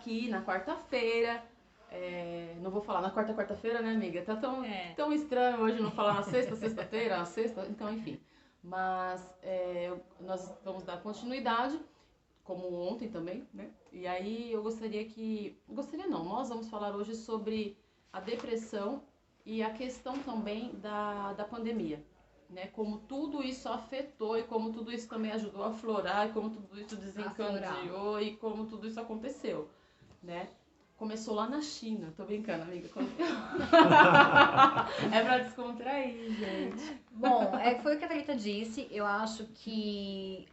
aqui na quarta-feira. Não vou falar na quarta-feira, né, amiga? Tá tão estranho hoje não falar na sexta-feira, na sexta, então enfim. Mas nós vamos dar continuidade, como ontem também, né? E aí eu nós vamos falar hoje sobre a depressão e a questão também da pandemia, né? Como tudo isso afetou e como tudo isso também ajudou a aflorar e como tudo isso desencadeou e como tudo isso aconteceu, né? Começou lá na China, tô brincando, amiga. É pra descontrair, gente. Bom, foi o que a Thalita disse. Eu acho que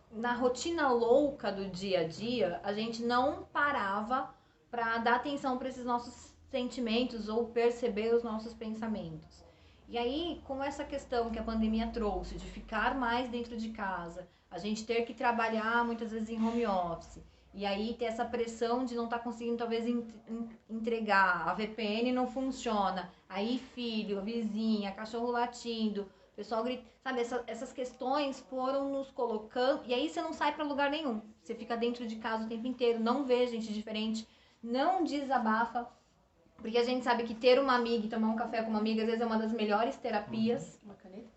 na rotina louca do dia a dia, a gente não parava para dar atenção para esses nossos sentimentos ou perceber os nossos pensamentos. E aí, com essa questão que a pandemia trouxe de ficar mais dentro de casa, a gente ter que trabalhar muitas vezes em home office, e aí ter essa pressão de não estar conseguindo talvez entregar, a VPN não funciona, aí filho, vizinha, cachorro latindo, o pessoal grita, sabe, essas questões foram nos colocando, e aí você não sai para lugar nenhum, você fica dentro de casa o tempo inteiro, não vê gente diferente, não desabafa, porque a gente sabe que ter uma amiga e tomar um café com uma amiga às vezes é uma das melhores terapias. Uma caneta.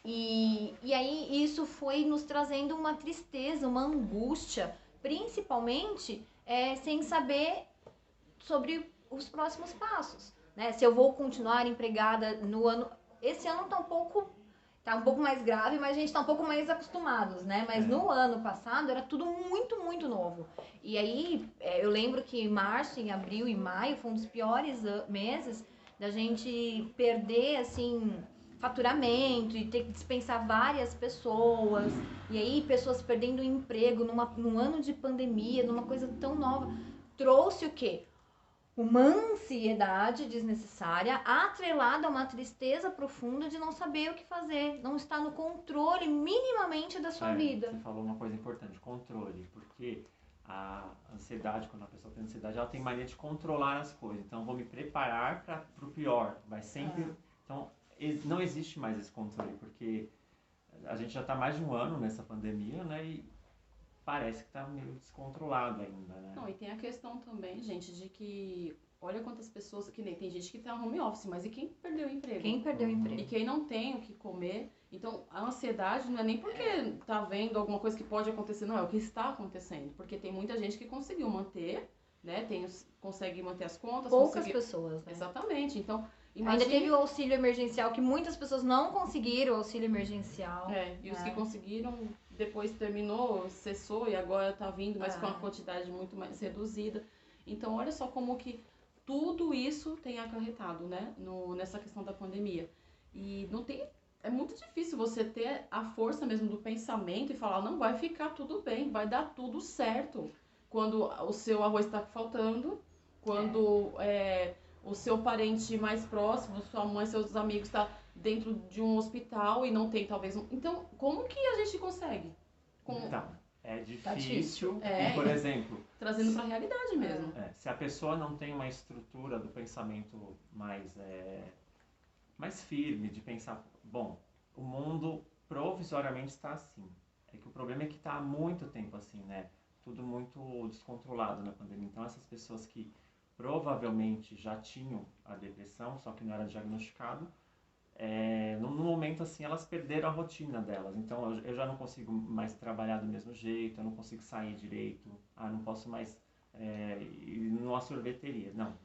E aí isso foi nos trazendo uma tristeza, uma angústia, principalmente sem saber sobre os próximos passos, né? Se eu vou continuar empregada no ano... Esse ano tá um pouco mais grave, mas a gente tá um pouco mais acostumados, né? Mas no ano passado era tudo muito, muito novo. E aí eu lembro que março, em abril e maio foi um dos piores meses da gente perder, assim, faturamento e ter que dispensar várias pessoas. E aí pessoas perdendo o emprego num ano de pandemia, numa coisa tão nova. Trouxe o quê? Uma ansiedade desnecessária, atrelada a uma tristeza profunda de não saber o que fazer, não estar no controle minimamente da sua vida. Você falou uma coisa importante, controle, porque a ansiedade, quando a pessoa tem ansiedade, ela tem mania de controlar as coisas, então eu vou me preparar para o pior, vai sempre... Então, não existe mais esse controle, porque a gente já está mais de um ano nessa pandemia, né, e parece que está meio descontrolado ainda, né? Não, e tem a questão também, gente, de que olha quantas pessoas, que nem tem gente que tá no home office, mas e quem perdeu o emprego? Quem perdeu o emprego? E quem não tem o que comer. Então, a ansiedade não é nem porque tá vendo alguma coisa que pode acontecer, não, é o que está acontecendo. Porque tem muita gente que conseguiu manter, né, consegue manter as contas. Poucas pessoas, né? Exatamente, então... Ainda teve o auxílio emergencial, que muitas pessoas não conseguiram o auxílio emergencial. E os que conseguiram, depois terminou, cessou e agora tá vindo, mas com uma quantidade muito mais reduzida. Então, olha só como que tudo isso tem acarretado, né, nessa questão da pandemia. E não tem... É muito difícil você ter a força mesmo do pensamento e falar, não, vai ficar tudo bem, vai dar tudo certo. Quando o seu arroz está faltando, quando... o seu parente mais próximo, sua mãe, seus amigos, está dentro de um hospital e não tem talvez Então, como que a gente consegue? Então, é difícil. E, por exemplo... Trazendo para a realidade mesmo. Se a pessoa não tem uma estrutura do pensamento mais firme, de pensar, bom, o mundo provisoriamente está assim. É que o problema é que está há muito tempo assim, né? Tudo muito descontrolado na pandemia. Então, essas pessoas que provavelmente já tinham a depressão, só que não era diagnosticado, no momento assim elas perderam a rotina delas. Então eu já não consigo mais trabalhar do mesmo jeito, eu não consigo sair direito, não posso mais ir numa sorveteria. Não,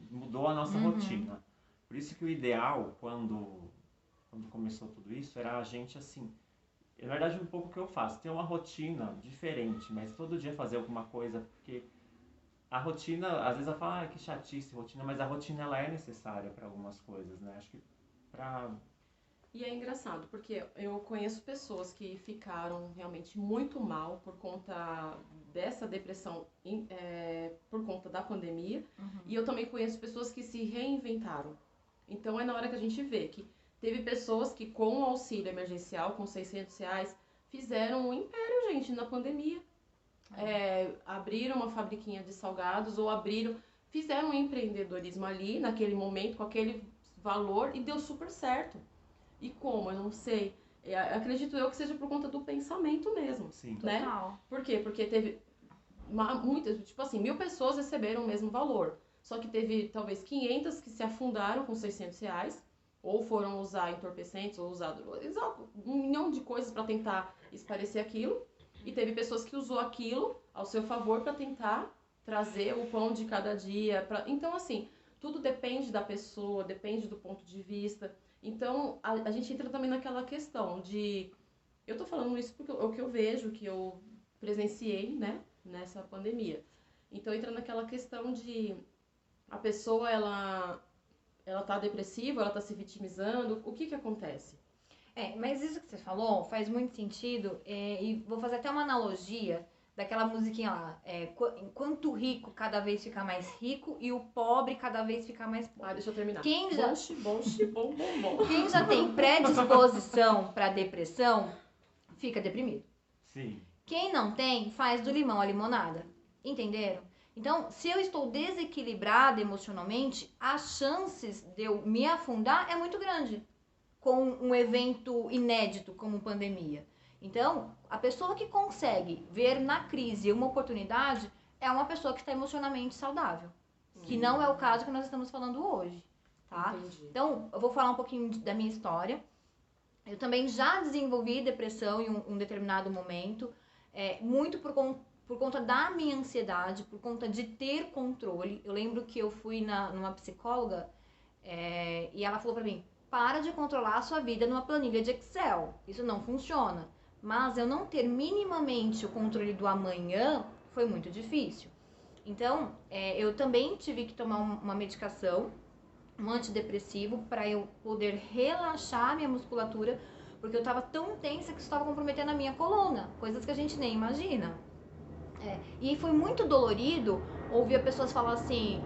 mudou a nossa rotina. Por isso que o ideal, quando começou tudo isso, era a gente assim... Na verdade, um pouco o que eu faço, ter uma rotina diferente, mas todo dia fazer alguma coisa, porque... A rotina, às vezes ela fala, que chatice rotina, mas a rotina ela é necessária para algumas coisas, né? Acho que E é engraçado, porque eu conheço pessoas que ficaram realmente muito mal por conta dessa depressão, por conta da pandemia, e eu também conheço pessoas que se reinventaram. Então é na hora que a gente vê que teve pessoas que com o auxílio emergencial, com R$600, fizeram um império, gente, na pandemia. Abriram uma fabriquinha de salgados ou fizeram um empreendedorismo ali, naquele momento, com aquele valor e deu super certo. E como? Eu não sei. Acredito eu que seja por conta do pensamento mesmo. Sim. Né? Total. Por quê? Porque muitas, tipo assim, 1.000 pessoas receberam o mesmo valor. Só que teve talvez 500 que se afundaram com R$ 600, ou foram usar entorpecentes, ou usar um milhão de coisas para tentar esclarecer aquilo. E teve pessoas que usou aquilo ao seu favor para tentar trazer o pão de cada dia. Então, assim, tudo depende da pessoa, depende do ponto de vista. Então, a gente entra também naquela questão de... Eu tô falando isso porque é o que eu vejo, que eu presenciei, né, nessa pandemia. Então, entra naquela questão de... A pessoa, ela tá depressiva, ela tá se vitimizando. O que acontece? Mas isso que você falou faz muito sentido. E vou fazer até uma analogia daquela musiquinha lá. Enquanto o rico cada vez fica mais rico e o pobre cada vez fica mais pobre. Deixa eu terminar. Quem já... bom. Quem já tem predisposição para depressão, fica deprimido. Sim. Quem não tem, faz do limão a limonada. Entenderam? Então, se eu estou desequilibrada emocionalmente, as chances de eu me afundar é muito grande com um evento inédito como pandemia. Então, a pessoa que consegue ver na crise uma oportunidade é uma pessoa que está emocionalmente saudável. Que não é o caso que nós estamos falando hoje, tá? Entendi. Então, eu vou falar um pouquinho da minha história. Eu também já desenvolvi depressão em um determinado momento, muito por conta da minha ansiedade, por conta de ter controle. Eu lembro que eu fui numa psicóloga e ela falou pra mim: para de controlar a sua vida numa planilha de Excel. Isso não funciona. Mas eu não ter minimamente o controle do amanhã foi muito difícil. Então, eu também tive que tomar uma medicação, um antidepressivo, para eu poder relaxar a minha musculatura, porque eu estava tão tensa que isso estava comprometendo a minha coluna, coisas que a gente nem imagina. E foi muito dolorido ouvir pessoas falar assim: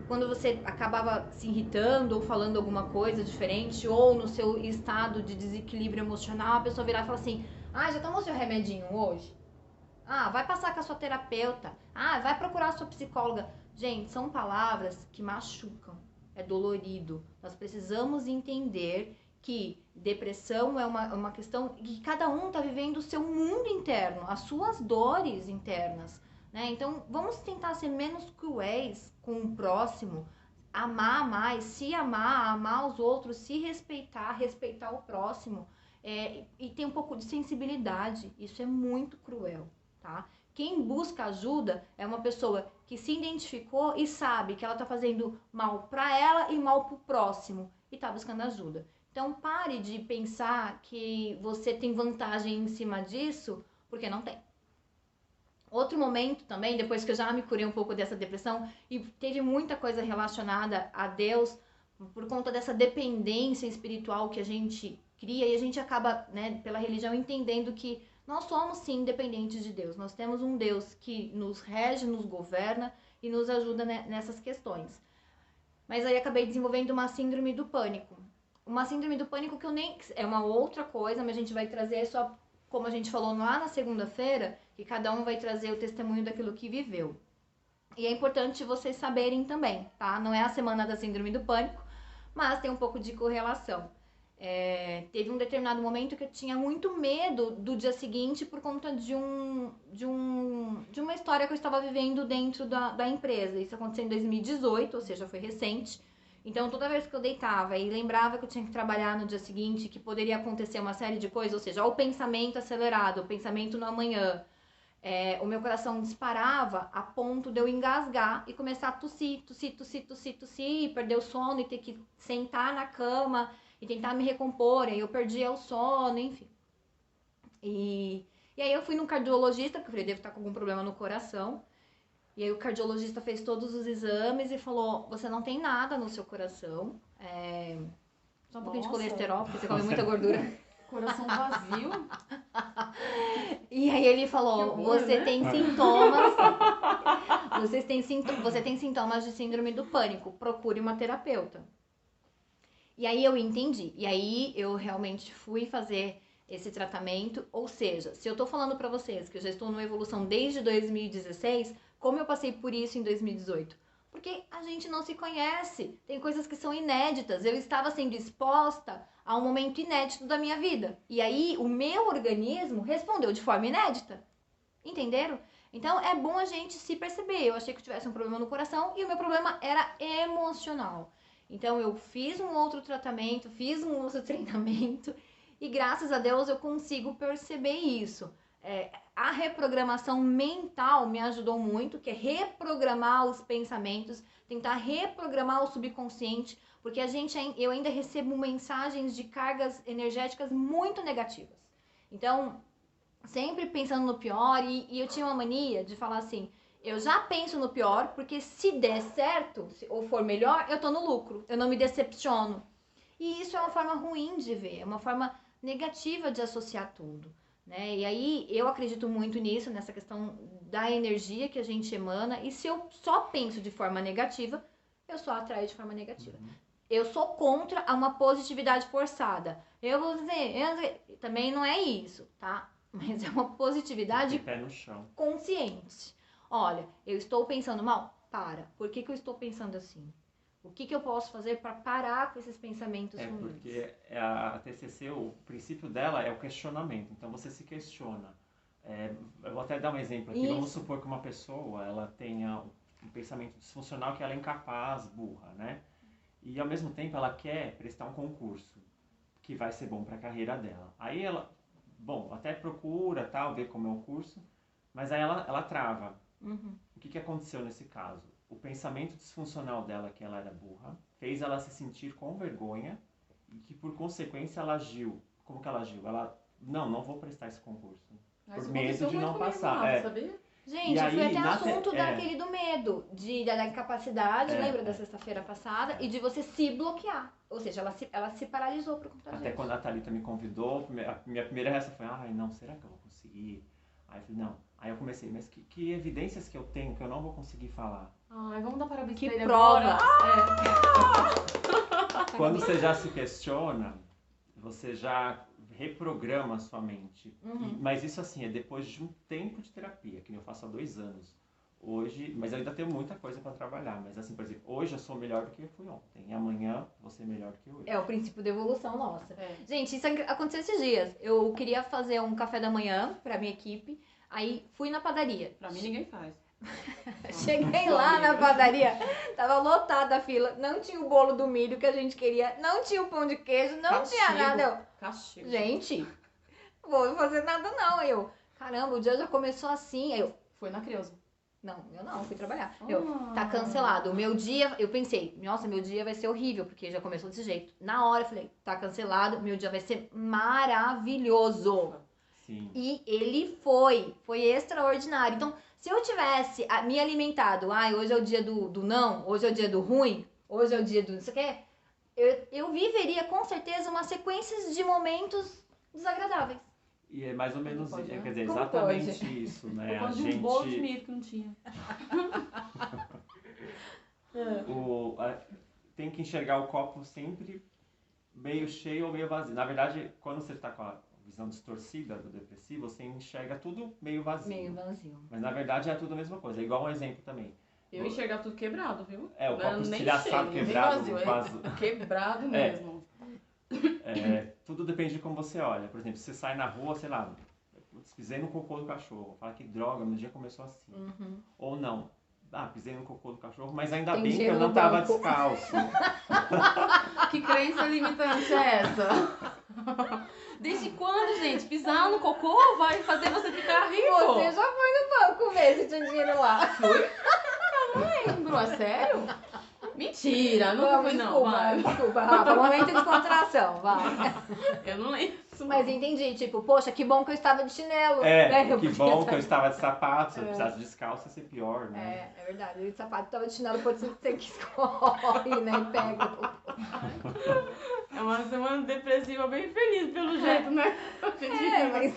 quando você acabava se irritando ou falando alguma coisa diferente, ou no seu estado de desequilíbrio emocional, a pessoa virar e falar assim: já tomou seu remedinho hoje? Vai passar com a sua terapeuta. Vai procurar a sua psicóloga. Gente, são palavras que machucam. É dolorido. Nós precisamos entender que depressão é uma questão que cada um está vivendo o seu mundo interno, as suas dores internas, né? Então, vamos tentar ser menos cruéis com o próximo, amar mais, se amar os outros, se respeitar o próximo, e ter um pouco de sensibilidade. Isso é muito cruel, tá? Quem busca ajuda é uma pessoa que se identificou e sabe que ela está fazendo mal para ela e mal para o próximo e está buscando ajuda. Então, pare de pensar que você tem vantagem em cima disso, porque não tem. Outro momento também, depois que eu já me curei um pouco dessa depressão, e teve muita coisa relacionada a Deus, por conta dessa dependência espiritual que a gente cria, e a gente acaba, né, pela religião, entendendo que nós somos, sim, dependentes de Deus. Nós temos um Deus que nos rege, nos governa e nos ajuda nessas questões. Mas aí acabei desenvolvendo uma síndrome do pânico. Uma síndrome do pânico que eu nem... É uma outra coisa, mas a gente vai trazer só, como a gente falou lá na segunda-feira, que cada um vai trazer o testemunho daquilo que viveu. E é importante vocês saberem também, tá? Não é a semana da síndrome do pânico, mas tem um pouco de correlação. Teve um determinado momento que eu tinha muito medo do dia seguinte por conta de uma história que eu estava vivendo dentro da empresa. Isso aconteceu em 2018, ou seja, foi recente. Então, toda vez que eu deitava e lembrava que eu tinha que trabalhar no dia seguinte, que poderia acontecer uma série de coisas, ou seja, o pensamento acelerado, o pensamento no amanhã, o meu coração disparava a ponto de eu engasgar e começar a tossir, perder o sono e ter que sentar na cama e tentar me recompor, aí eu perdia o sono, enfim. E aí eu fui num cardiologista, porque eu falei, devo estar com algum problema no coração. E aí o cardiologista fez todos os exames e falou: você não tem nada no seu coração, só um pouquinho de colesterol, porque você come muita gordura. Coração vazio. E aí ele falou: você tem sintomas, você tem sintomas de síndrome do pânico, procure uma terapeuta. E aí eu entendi, e aí eu realmente fui fazer esse tratamento. Ou seja, se eu tô falando pra vocês que eu já estou numa evolução desde 2016, como eu passei por isso em 2018? Porque a gente não se conhece, tem coisas que são inéditas. Eu estava sendo exposta a um momento inédito da minha vida. E aí o meu organismo respondeu de forma inédita. Entenderam? Então, é bom a gente se perceber. Eu achei que eu tivesse um problema no coração e o meu problema era emocional. Então, eu fiz um outro tratamento, fiz um outro treinamento e, graças a Deus, eu consigo perceber isso. A reprogramação mental me ajudou muito, que é reprogramar os pensamentos, tentar reprogramar o subconsciente, porque eu ainda recebo mensagens de cargas energéticas muito negativas. Então, sempre pensando no pior, e eu tinha uma mania de falar assim, eu já penso no pior, porque se der certo, ou for melhor, eu tô no lucro, eu não me decepciono. E isso é uma forma ruim de ver, é uma forma negativa de associar tudo, né? E aí, eu acredito muito nisso, nessa questão da energia que a gente emana, e se eu só penso de forma negativa, eu só atraio de forma negativa. Eu sou contra uma positividade forçada. Eu vou dizer, também não é isso, tá? Mas é uma positividade pé no chão. Consciente. Olha, eu estou pensando mal? Para. Por que eu estou pensando assim? O que eu posso fazer para parar com esses pensamentos ruins? Porque a TCC, o princípio dela é o questionamento. Então, você se questiona. Eu vou até dar um exemplo aqui. Isso. Vamos supor que uma pessoa ela tenha um pensamento disfuncional, que ela é incapaz, burra, né? E, ao mesmo tempo, ela quer prestar um concurso que vai ser bom para a carreira dela. Aí ela... Bom, até procura, tal, ver como é o curso, mas aí ela trava. Uhum. O que aconteceu nesse caso? O pensamento disfuncional dela, que ela era burra, fez ela se sentir com vergonha e que, por consequência, ela agiu. Como que ela agiu? Ela, não vou prestar esse concurso. Por medo de não passar. Sabia? Gente, aí, foi até assunto daquele do medo, da incapacidade, lembra da sexta-feira passada? E de você se bloquear. Ou seja, ela se paralisou por conta disso. Até quando a Thalita me convidou, a minha primeira reação foi, não, será que eu vou conseguir? Aí eu falei, não. Aí eu comecei, mas que evidências que eu tenho que eu não vou conseguir falar? Vamos dar parabéns pra ele agora. Quando você já se questiona, você já reprograma a sua mente. Mas isso assim, é depois de um tempo de terapia, que eu faço há 2 anos. Hoje, mas eu ainda tenho muita coisa para trabalhar. Mas assim, por exemplo, hoje eu sou melhor do que eu fui ontem. E amanhã vou ser melhor do que hoje. É o princípio da evolução nossa. Gente, isso aconteceu esses dias. Eu queria fazer um café da manhã pra minha equipe. Aí fui na padaria. Pra mim ninguém faz. Cheguei lá na padaria, tava lotada a fila, não tinha o bolo do milho que a gente queria, não tinha o pão de queijo, não tinha nada. Castigo. Gente, vou fazer nada não. Caramba, o dia já começou assim. Foi na Creuza. Não, eu não, fui trabalhar. Tá cancelado. O meu dia, eu pensei, nossa, meu dia vai ser horrível, porque já começou desse jeito. Na hora eu falei, tá cancelado, meu dia vai ser maravilhoso. Sim. E ele foi extraordinário. Então, se eu tivesse me alimentado, hoje é o dia do não, hoje é o dia do ruim, hoje é o dia do não sei o quê, eu viveria com certeza uma sequência de momentos desagradáveis. E é mais ou menos, quer dizer, Como exatamente pode? isso, né? A gente... um bolo de milho que não tinha. Tem que enxergar o copo sempre meio cheio ou meio vazio. Na verdade, quando você está com a visão distorcida do depressivo, você enxerga tudo meio vazio. Meio vazio. Mas na verdade é tudo a mesma coisa. É igual um exemplo também. Eu enxergava tudo quebrado, viu? O copo estilhaçado, quebrado. Vazio, quebrado mesmo. Tudo depende de como você olha. Por exemplo, você sai na rua, sei lá, pisei no cocô do cachorro. Fala que droga, meu dia começou assim. Ou não. Pisei no cocô do cachorro, mas ainda bem que eu não tava descalço. Que crença limitante é essa? Desde quando, gente? Pisar no cocô vai fazer você ficar rico? Você já foi no banco ver se tinha dinheiro lá. Fui? Eu não lembro, é sério? Mentira, não fui não. Desculpa, Rafa, momento de descontração, vai. Eu não lembro. Mas entendi, tipo, poxa, que bom que eu estava de chinelo. Que bom que eu estava de sapato. Se eu precisasse descalço, ia ser pior, né? É verdade. Eu de sapato estava de chinelo, pode ser que você escorre, né? E pega. É uma semana depressiva bem feliz, pelo jeito, né? Mas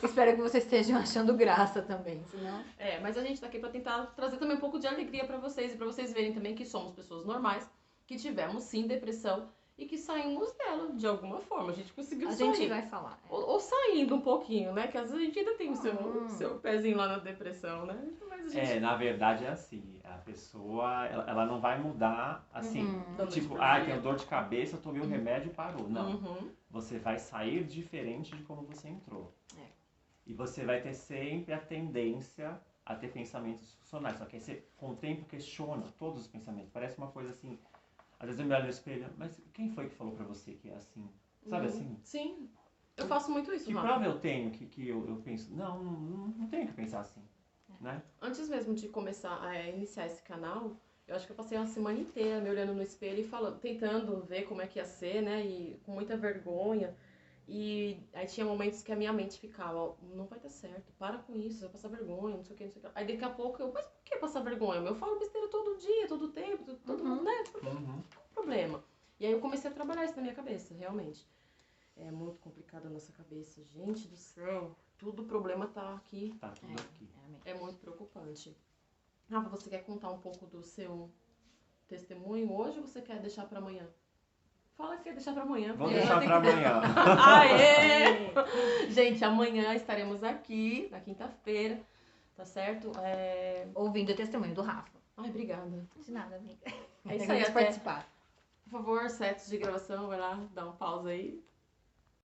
espero que vocês estejam achando graça também, senão... Mas a gente tá aqui pra tentar trazer também um pouco de alegria pra vocês e pra vocês verem também que somos pessoas normais, que tivemos sim depressão e que saímos dela de alguma forma. A gente conseguiu sair. A gente vai falar. Ou saindo um pouquinho, né? Que às vezes a gente ainda tem o seu pezinho lá na depressão, né? Mas a gente... na verdade é assim, a pessoa, ela não vai mudar assim, tipo, tenho dor de cabeça, eu tomei um remédio e parou. Não, você vai sair diferente de como você entrou. E você vai ter sempre a tendência a ter pensamentos disfuncionais. Só que aí você, com o tempo, questiona todos os pensamentos. Parece uma coisa assim, às vezes eu me olho no espelho, mas quem foi que falou pra você que é assim? Sabe assim? Sim, eu faço muito isso, Que Rafa. prova eu tenho que eu penso? Não tenho que pensar assim, né? Antes mesmo de começar a iniciar esse canal, eu acho que eu passei uma semana inteira me olhando no espelho e falando, tentando ver como é que ia ser, né? E com muita vergonha. E aí tinha momentos que a minha mente ficava, ó, não vai dar certo, para com isso, vai passar vergonha, não sei o que, não sei o que. Aí daqui a pouco eu, mas por que passar vergonha? Eu falo besteira todo dia, todo tempo, todo mundo, né? Qual o problema? E aí eu comecei a trabalhar isso na minha cabeça, realmente. É muito complicado a nossa cabeça, gente do céu. Tudo problema tá aqui. Tá tudo aqui. É muito preocupante. Rafa, você quer contar um pouco do seu testemunho hoje ou você quer deixar pra amanhã? Fala que quer deixar pra amanhã. Vamos deixar pra amanhã. Aê! Gente, amanhã estaremos aqui, na quinta-feira, tá certo? Ouvindo o testemunho do Rafa. Ai, obrigada. De nada, amiga. É isso aí, Vamos até. participar. Por favor, sets de gravação, vai lá, dá uma pausa aí.